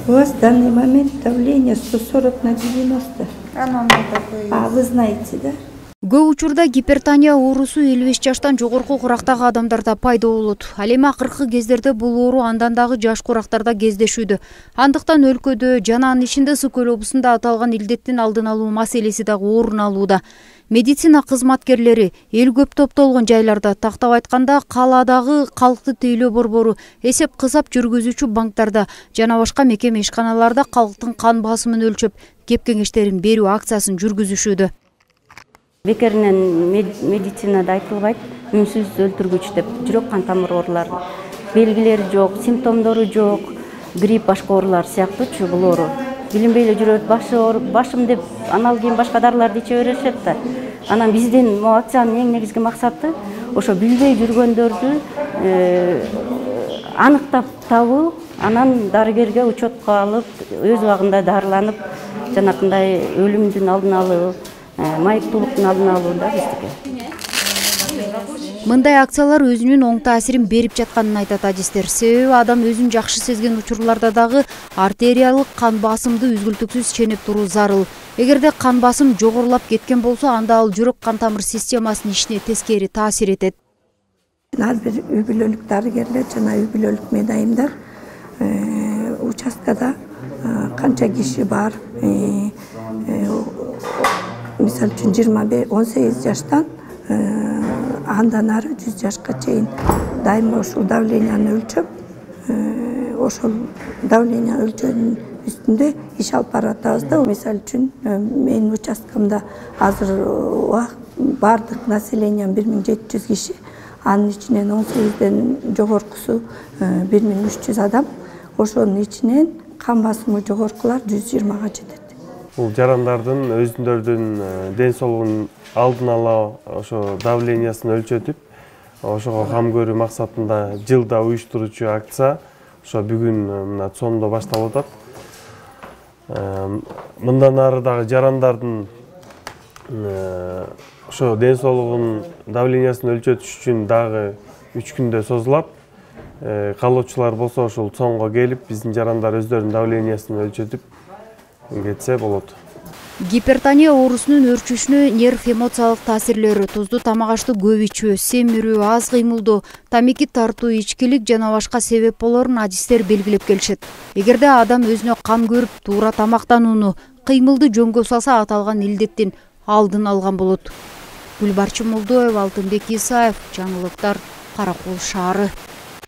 У вас в данный момент давление 140/90. А вы знаете, да? Көп учурда гипертония оорусу 55 жаштан жогорку курактагы адамдарда пайда болот. Ал эми акыркы кездерде бул оору андан дагы жаш курактарда кездешүүдө. Андыктан өлкөдө жана анын ичинде Ысык Көл облусунда аталган илдеттин алдын алуу маселеси дагы орун алууда. Медицина кызматкерлери эл көп топтолгон жайларда, тактап айтканда калаадагы калкты тейлөө борбору, эсеп-кысап жүргүзүүчү банктарда жана башка мекеме ишканаларда калктын кан басымын өлчөп, кеп кеңештерин берүү акциясын жүргүзүшүүдө. Бекеринен медицинада айтылбайт, үнсүз өлтүргүч деп, жүрөк кан тамыр оорулары белгилери жок, симптомдору жок, грипп башка оорулар сыяктуучу бул оору. Билинбей эле жүрөт, башы ооруп, башым деп, анан кийин башка дарыларды иче беришет да. Анан биздин могу акциянын эң негизги максаты ошо билбей жүргөндөрдү аныктап табуу, анан дарыгерге учетко алып, өз убагында дарыланып, жанакындай өлүмдүн алдын алуу, майыптуулуктун алдын алууда биздики. Мындай акциялар өзүнүн оң таасирин берип жатканын айтат адистер. Себеби адам өзүн жакшы сезген учурларда дагы артериялык кан басымды үзгүлтүксүз ченеп туруу зарыл. Эгерде кан басым жогорулап кеткен болсо, анда ал жүрөк кан тамыр системасынын ишине тескери таасир этет. Ар бир үй бүлөлүк дарыгерлер жана үй бүлөлүк медайымдар участкада канча киши бар, мисалы үчүн 18 жаштан андан ары 100 жашка чейин дайыма ушул давленияны өлчөп, ошол давления өлчөөнүн үстүндө иш алып баратабыз да. Мисалы үчүн менин участкамда азыр бардык население 1700 киши, анын ичинен 18ден жогоркусу 1300 адам, ошонун ичинен кан басымы жогоркулар 120га жетет. Бул жарандардын өзүндөрдүн ден соолугунун алдын ала ошо давлениясын өлчөтүп, ошого кам көрүү максатында жылда уюштуруучу акция ошо бүгүн мына Цомдо башталып атат. Мындан ары дагы жарандардын ошо ден соолугунун давлениясын өлчөтүш үчүн дагы 3 күндө созулат. Каалоочулар болсо ошол Цомго келип, биздин жарандар өздөрүнүн давлениясын өлчөтүп кетсе болот. Гипертония оорусунун өрчүшүнө нерв эмоциялык таасирлери, туздуу тамак ашты көп ичүү, семирүү, аз кыймылдоо, тамеки тартуу, ичкилик жана башка себеп болорун адистер белгилеп келишет. Эгерде адам өзүнө кам көрүп, туура тамактанууну, кыймылды жөнгө салса, аталган илдеттин алдын алган болот. Гүлбарчын Молдоева, Алтынбек Исаев, жаңылыктар, Кара Кол шаары.